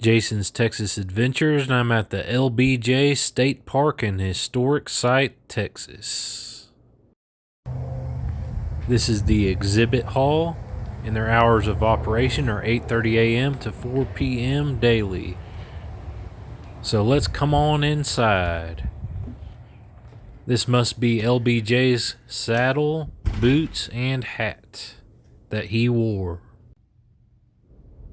Jason's Texas Adventures, and I'm at the LBJ State Park in Historic Site, Texas. This is the exhibit hall, and their hours of operation are 8:30 a.m. to 4 p.m. daily. So let's come on inside. This must be LBJ's saddle, boots, and hat that he wore.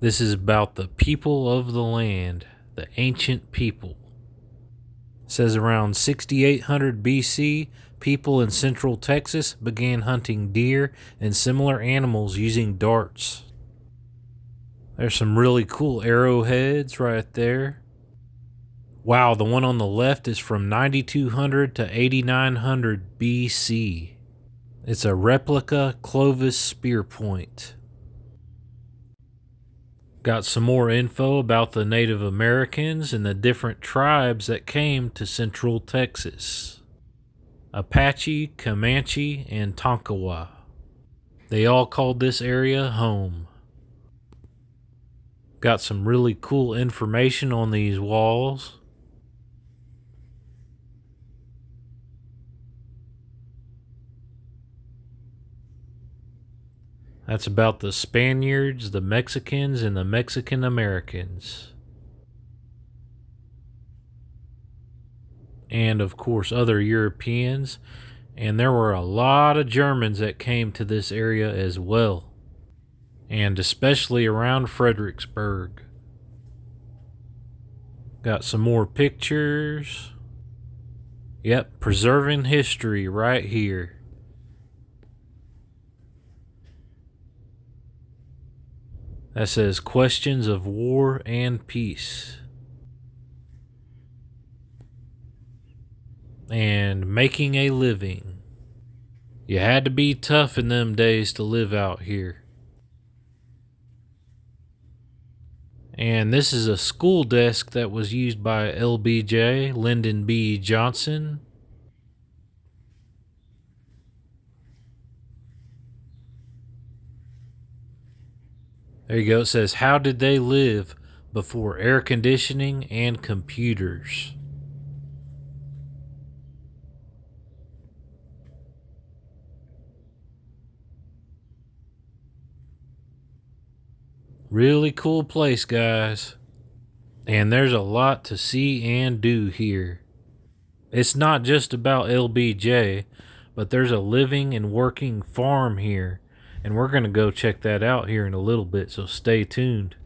This is about the people of the land, the ancient people. It says around 6800 BC, people in central Texas began hunting deer and similar animals using darts. There's some really cool arrowheads right there. Wow, the one on the left is from 9200 to 8900 BC. It's a replica Clovis spear point. Got some more info about the Native Americans and the different tribes that came to Central Texas. Apache, Comanche, and Tonkawa. They all called this area home. Got some really cool information on these walls. That's about the Spaniards, the Mexicans, and the Mexican Americans. And of course other Europeans. And there were a lot of Germans that came to this area as well. And especially around Fredericksburg. Got some more pictures. Yep, preserving history right here. That says questions of war and peace. And making a living. You had to be tough in them days to live out here. And this is a school desk that was used by LBJ, Lyndon B. Johnson. There you go. It says, how did they live before air conditioning and computers? Really cool place, guys. And there's a lot to see and do here. It's not just about LBJ, but there's a living and working farm here. And we're going to go check that out here in a little bit, so stay tuned.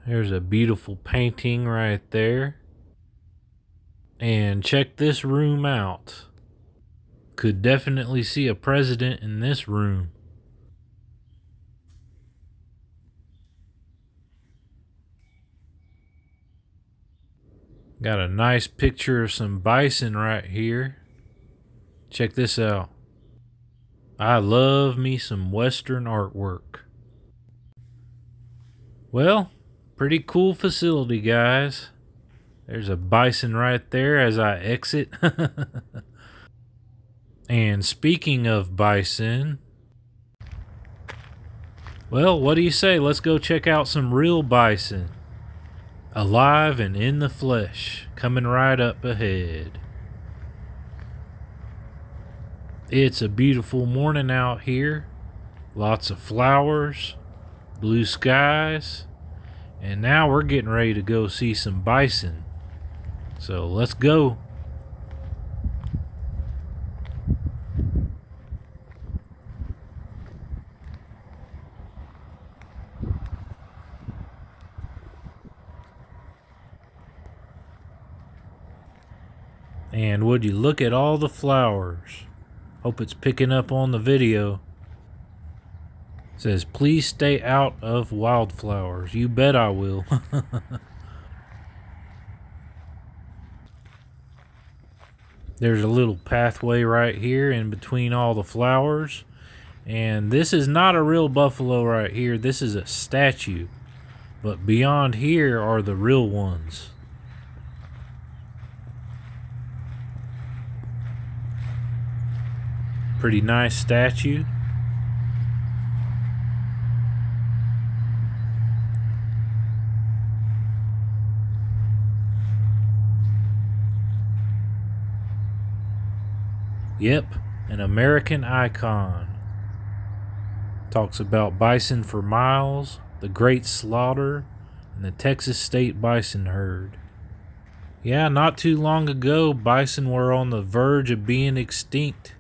There's a beautiful painting right there. And check this room out. Could definitely see a president in this room. Got a nice picture of some bison right here. Check this out. I love me some Western artwork. Well, pretty cool facility, guys. There's a bison right there as I exit. And speaking of bison, well, what do you say? Let's go check out some real bison. Alive and in the flesh, coming right up ahead. It's a beautiful morning out here. Lots of flowers, blue skies, and now we're getting ready to go see some bison. So let's go. And would you look at all the flowers? Hope it's picking up on the video. It says, please stay out of wildflowers. You bet I will. There's a little pathway right here in between all the flowers. And this is not a real buffalo right here. This is a statue. But beyond here are the real ones. Pretty nice statue. Yep, an American icon. Talks about bison for miles, the great slaughter, and the Texas state bison herd. Yeah, not too long ago, bison were on the verge of being extinct.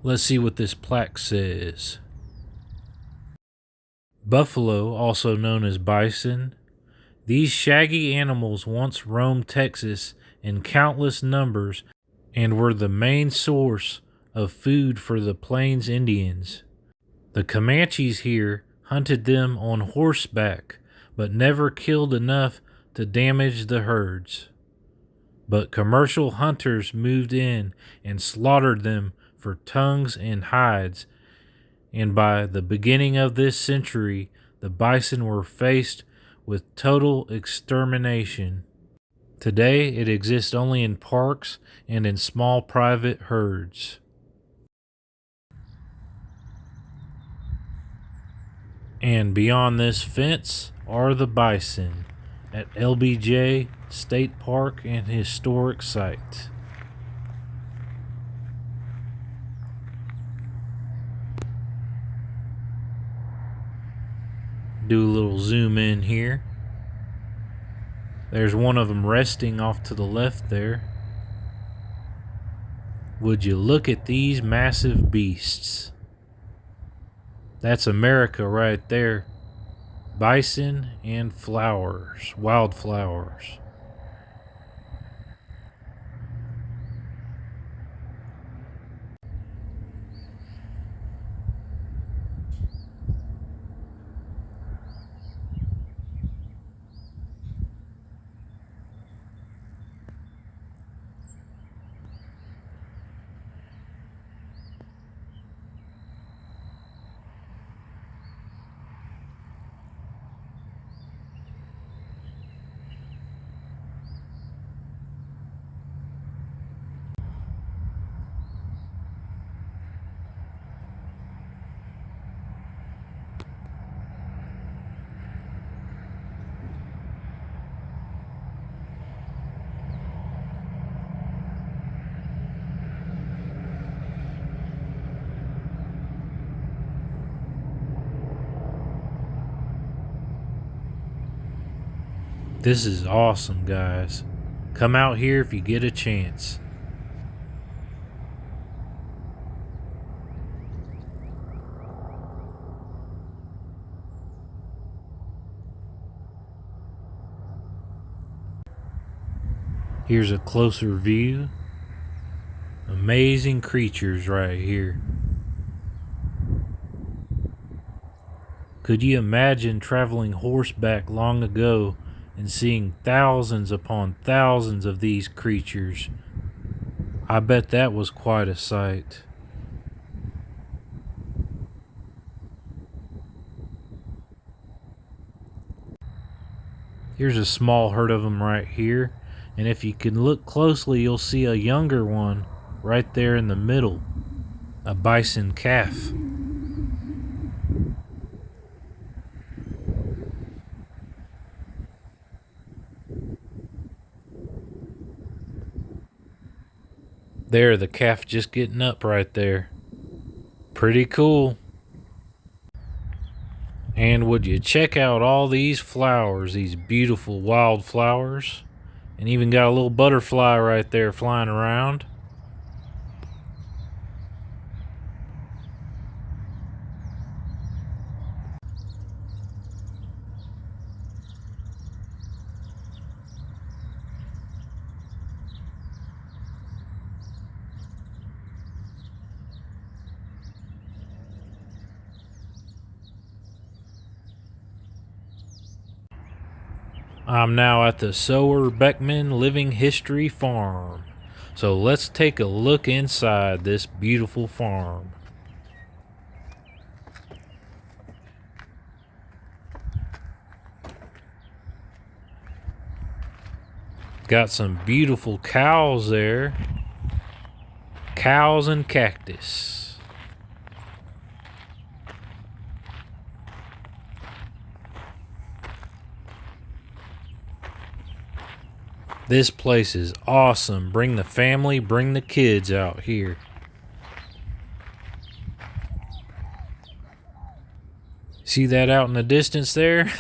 Let's see what this plaque says. Buffalo, also known as bison. These shaggy animals once roamed Texas in countless numbers and were the main source of food for the Plains Indians. The Comanches here hunted them on horseback, but never killed enough to damage the herds. But commercial hunters moved in and slaughtered them for tongues and hides, and by the beginning of this century, the bison were faced with total extermination. Today, it exists only in parks and in small private herds. And beyond this fence are the bison at LBJ State Park and Historic Site. Do a little zoom in here. There's one of them resting off to the left there. Would you look at these massive beasts? That's America right there. Bison and flowers, wildflowers. This is awesome, guys. Come out here if you get a chance. Here's a closer view. Amazing creatures right here. Could you imagine traveling horseback long ago and seeing thousands upon thousands of these creatures? I bet that was quite a sight. Here's a small herd of them right here, and if you can look closely, you'll see a younger one right there in the middle, a bison calf. There, the calf just getting up right there. Pretty cool. And would you check out all these flowers, these beautiful wildflowers, and even got a little butterfly right there flying around. I'm now at the Sower Beckman Living History Farm. So let's take a look inside this beautiful farm. Got some beautiful cows there. Cows and cactus. This place is awesome. Bring the family, bring the kids out here. See that out in the distance there?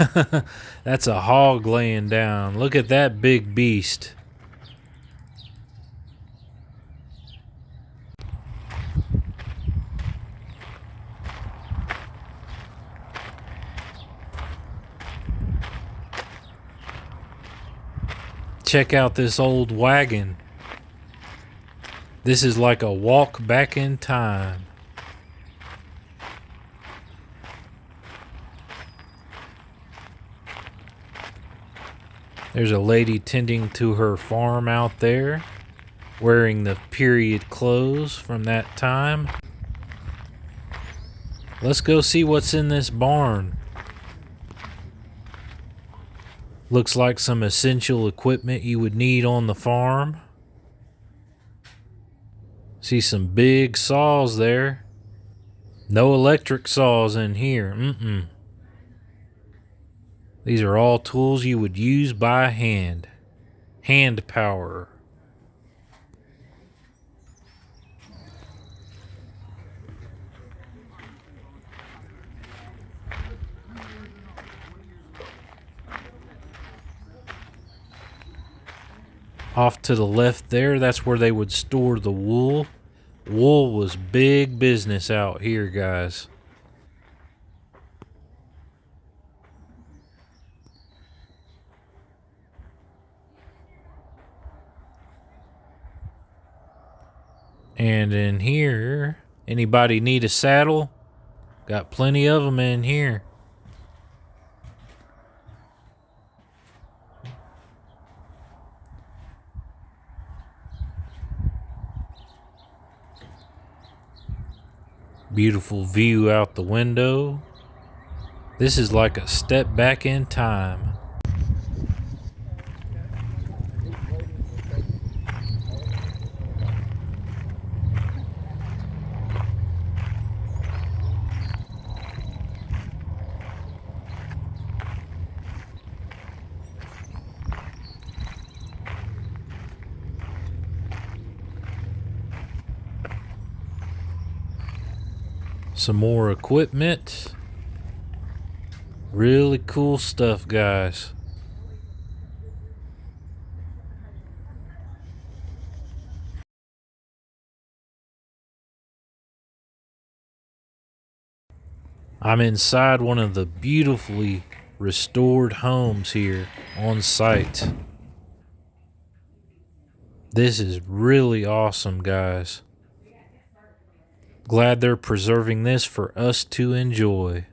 That's a hog laying down. Look at that big beast. Check out this old wagon. This is like a walk back in time. There's a lady tending to her farm out there, wearing the period clothes from that time. Let's go see what's in this barn. Looks like some essential equipment you would need on the farm. See some big saws there. No electric saws in here. These are all tools you would use by hand. Hand power. Off to the left there, that's where they would store the wool. Wool was big business out here, guys. And in here, anybody need a saddle? Got plenty of them in here. Beautiful view out the window. This is like a step back in time. Some more equipment. Really cool stuff, guys. I'm inside one of the beautifully restored homes here on site. This is really awesome, guys. Glad they're preserving this for us to enjoy,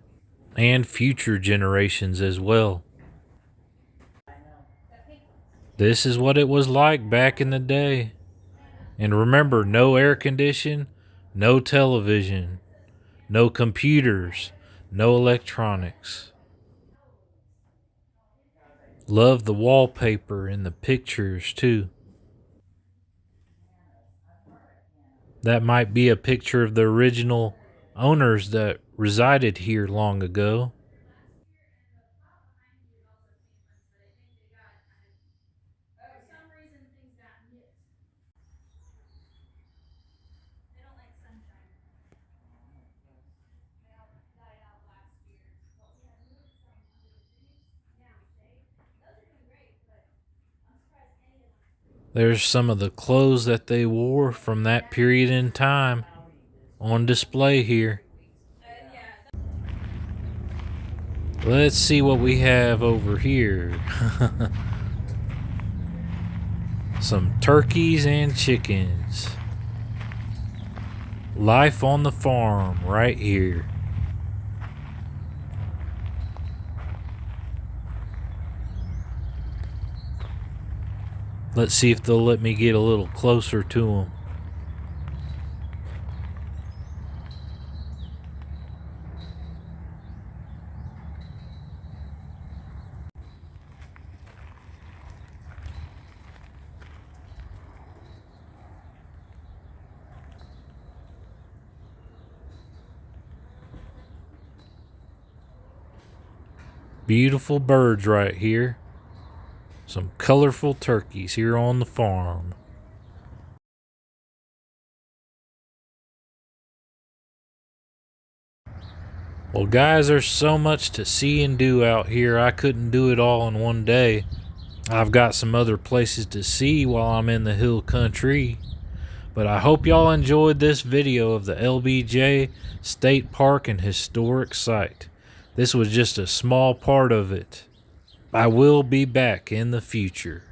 and future generations as well. This is what it was like back in the day. And remember, no air condition, no television, no computers, no electronics. Love the wallpaper and the pictures too. That might be a picture of the original owners that resided here long ago. There's some of the clothes that they wore from that period in time on display here. Let's see what we have over here. Some turkeys and chickens. Life on the farm right here. Let's see if they'll let me get a little closer to them. Beautiful birds right here. Some colorful turkeys here on the farm. Well, guys, there's so much to see and do out here. I couldn't do it all in one day. I've got some other places to see while I'm in the hill country. But I hope y'all enjoyed this video of the LBJ State Park and Historic Site. This was just a small part of it. I will be back in the future.